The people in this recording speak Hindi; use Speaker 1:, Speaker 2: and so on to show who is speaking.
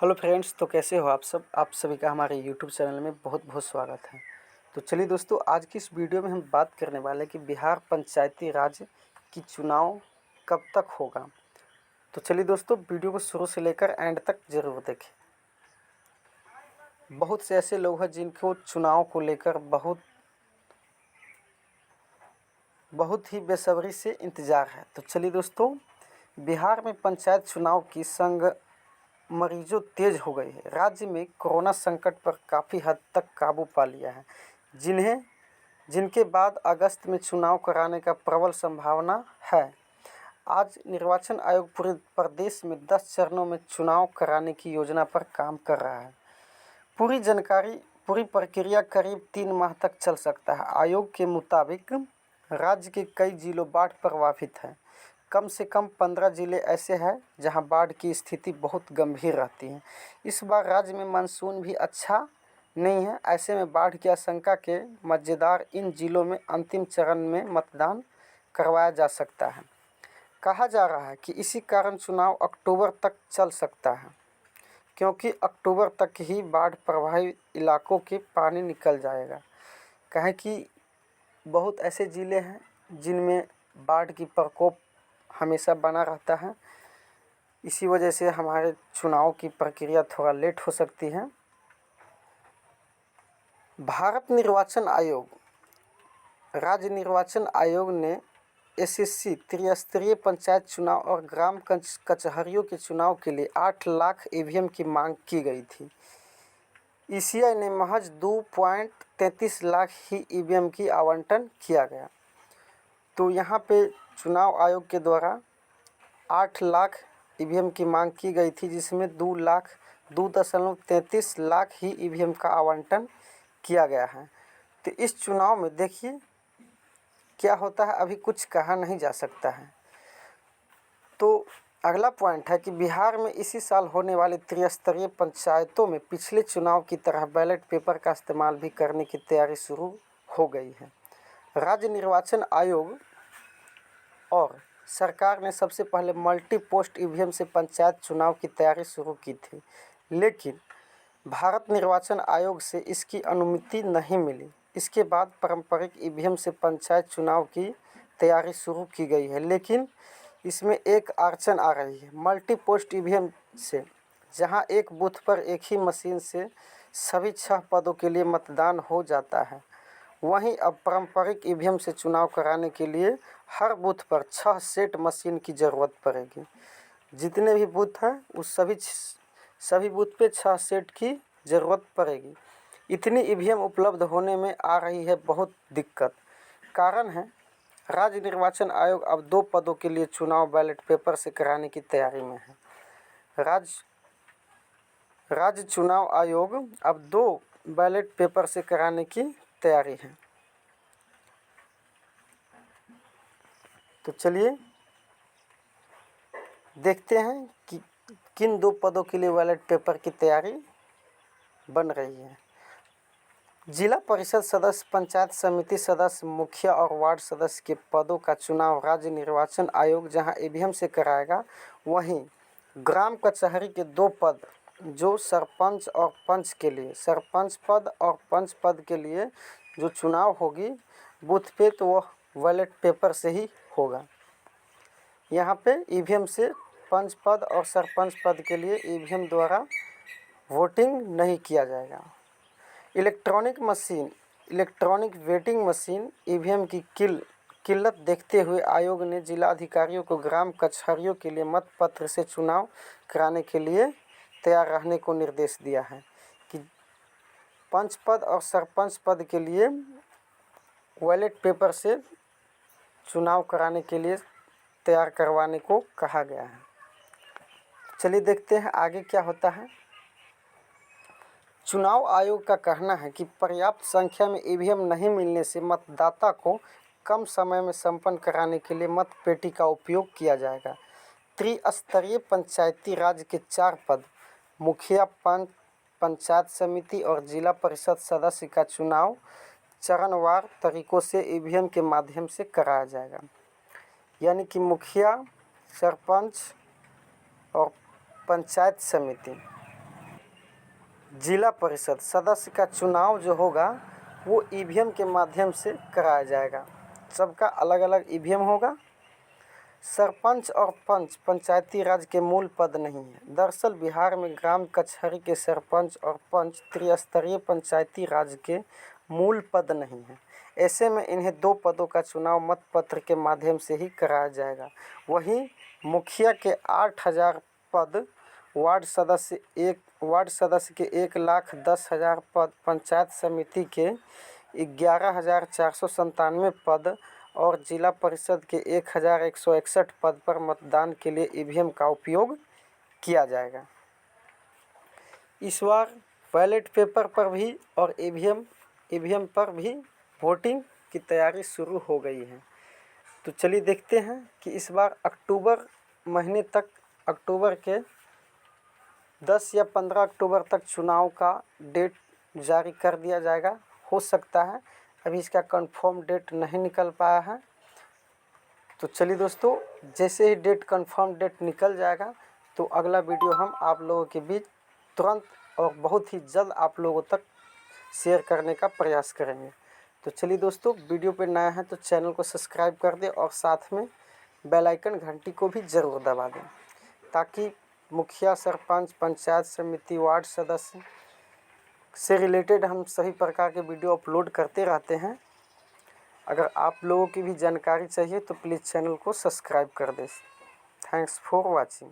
Speaker 1: हेलो फ्रेंड्स, तो कैसे हो आप सब। आप सभी का हमारे यूट्यूब चैनल में बहुत बहुत स्वागत है। तो चलिए दोस्तों, आज की इस वीडियो में हम बात करने वाले हैं कि बिहार पंचायती राज की चुनाव कब तक होगा। तो चलिए दोस्तों, वीडियो को शुरू से लेकर एंड तक ज़रूर देखें। बहुत से ऐसे लोग हैं जिनको चुनाव को लेकर बहुत ही बेसब्री से इंतज़ार है। तो चलिए दोस्तों, बिहार में पंचायत चुनाव की संग मरीजों तेज हो गई है। राज्य में कोरोना संकट पर काफ़ी हद तक काबू पा लिया है, जिनके बाद अगस्त में चुनाव कराने का प्रबल संभावना है। आज निर्वाचन आयोग पूरे प्रदेश में 10 चरणों में चुनाव कराने की योजना पर काम कर रहा है। पूरी प्रक्रिया करीब 3 माह तक चल सकता है। आयोग के मुताबिक राज्य के कई जिलों बाढ़ प्रभावित हैं। कम से कम 15 जिले ऐसे हैं जहां बाढ़ की स्थिति बहुत गंभीर रहती है। इस बार राज्य में मानसून भी अच्छा नहीं है। ऐसे में बाढ़ की आशंका के मद्देनजर इन जिलों में अंतिम चरण में मतदान करवाया जा सकता है। कहा जा रहा है कि इसी कारण चुनाव अक्टूबर तक चल सकता है, क्योंकि अक्टूबर तक ही बाढ़ प्रभावित इलाकों के पानी निकल जाएगा। कहें कि बहुत ऐसे ज़िले हैं जिनमें बाढ़ की प्रकोप हमेशा बना रहता है। इसी वजह से हमारे चुनाव की प्रक्रिया थोड़ा लेट हो सकती है। भारत निर्वाचन आयोग, राज्य निर्वाचन आयोग ने एसएससी त्रिस्तरीय पंचायत चुनाव और ग्राम कचहरियों के चुनाव के लिए 8 लाख ईवीएम की मांग की गई थी। ईसीआई ने महज 2.33 लाख ही ईवीएम की आवंटन किया गया। तो यहाँ पे चुनाव आयोग के द्वारा 8 लाख ईवीएम की मांग की गई थी, जिसमें 2.33 लाख ही ईवीएम का आवंटन किया गया है। तो इस चुनाव में देखिए क्या होता है, अभी कुछ कहा नहीं जा सकता है। तो अगला पॉइंट है कि बिहार में इसी साल होने वाले त्रिस्तरीय पंचायतों में पिछले चुनाव की तरह बैलेट पेपर का इस्तेमाल भी करने की तैयारी शुरू हो गई है। राज्य निर्वाचन आयोग और सरकार ने सबसे पहले मल्टी पोस्ट ईवीएम से पंचायत चुनाव की तैयारी शुरू की थी, लेकिन भारत निर्वाचन आयोग से इसकी अनुमति नहीं मिली। इसके बाद पारंपरिक ईवीएम से पंचायत चुनाव की तैयारी शुरू की गई है, लेकिन इसमें एक अड़चन आ रही है। मल्टी पोस्ट ईवीएम से जहां एक बूथ पर एक ही मशीन से सभी 6 पदों के लिए मतदान हो जाता है, वहीं अब पारंपरिक ईवीएम से चुनाव कराने के लिए हर बूथ पर 6 सेट मशीन की ज़रूरत पड़ेगी। जितने भी बूथ हैं उस सभी बूथ पे 6 सेट की ज़रूरत पड़ेगी। इतनी ईवीएम उपलब्ध होने में आ रही है बहुत दिक्कत। कारण है, राज्य निर्वाचन आयोग अब 2 पदों के लिए चुनाव बैलेट पेपर से कराने की तैयारी में है। राज्य चुनाव आयोग अब 2 बैलेट पेपर से कराने की तैयारी है। तो चलिए देखते हैं कि किन 2 पदों के लिए बैलेट पेपर की तैयारी बन रही है। जिला परिषद सदस्य, पंचायत समिति सदस्य, मुखिया और वार्ड सदस्य के पदों का चुनाव राज्य निर्वाचन आयोग जहां ईवीएम से कराएगा, वहीं ग्राम कचहरी के 2 पद जो सरपंच और पंच के लिए, सरपंच पद और पंच पद के लिए जो चुनाव होगी बूथ पे, तो वह बैलेट पेपर से ही होगा। यहाँ पे ईवीएम से पंच पद और सरपंच पद के लिए ईवीएम द्वारा वोटिंग नहीं किया जाएगा। इलेक्ट्रॉनिक वोटिंग मशीन ईवीएम की किल्लत देखते हुए आयोग ने जिला अधिकारियों को ग्राम कचहरियों के लिए मतपत्र से चुनाव कराने के लिए तैयार रहने को निर्देश दिया है कि पंच पद और सरपंच पद के लिए बैलेट पेपर से चुनाव कराने के लिए तैयार करवाने को कहा गया है। चलिए देखते हैं आगे क्या होता है। चुनाव आयोग का कहना है कि पर्याप्त संख्या में ईवीएम नहीं मिलने से मतदाता को कम समय में संपन्न कराने के लिए मतपेटी का उपयोग किया जाएगा। त्रिस्तरीय पंचायती राज के 4 पद, मुखिया, पंचायत समिति और जिला परिषद सदस्य का चुनाव चरणवार तरीकों से ईवीएम के माध्यम से कराया जाएगा। यानी कि मुखिया, सरपंच और पंचायत समिति जिला परिषद सदस्य का चुनाव जो होगा वो ईवीएम के माध्यम से कराया जाएगा। सबका अलग अलग ईवीएम होगा। सरपंच और पंच पंचायती राज के मूल पद नहीं है। दरअसल बिहार में ग्राम कचहरी के सरपंच और पंच त्रिस्तरीय पंचायती राज के मूल पद नहीं है। ऐसे में इन्हें 2 पदों का चुनाव मतपत्र के माध्यम से ही कराया जाएगा। वहीं मुखिया के 8000 पद, वार्ड सदस्य के 1,10,000 पद, पंचायत समिति के 11,497 पद और जिला परिषद के 1,161 पद पर मतदान के लिए ईवीएम का उपयोग किया जाएगा। इस बार बैलेट पेपर पर भी और ईवीएम पर भी वोटिंग की तैयारी शुरू हो गई है। तो चलिए देखते हैं कि इस बार अक्टूबर महीने तक, अक्टूबर के 10 या 15 अक्टूबर तक चुनाव का डेट जारी कर दिया जाएगा। हो सकता है, अभी इसका कंफर्म डेट नहीं निकल पाया है। तो चलिए दोस्तों, जैसे ही कंफर्म डेट निकल जाएगा तो अगला वीडियो हम आप लोगों के बीच तुरंत और बहुत ही जल्द आप लोगों तक शेयर करने का प्रयास करेंगे। तो चलिए दोस्तों, वीडियो पे नया है तो चैनल को सब्सक्राइब कर दें और साथ में बेल आइकन घंटी को भी ज़रूर दबा दें, ताकि मुखिया, सरपंच, पंचायत समिति, वार्ड सदस्य से रिलेटेड हम सभी प्रकार के वीडियो अपलोड करते रहते हैं। अगर आप लोगों की भी जानकारी चाहिए तो प्लीज़ चैनल को सब्सक्राइब कर दें। Thanks for watching.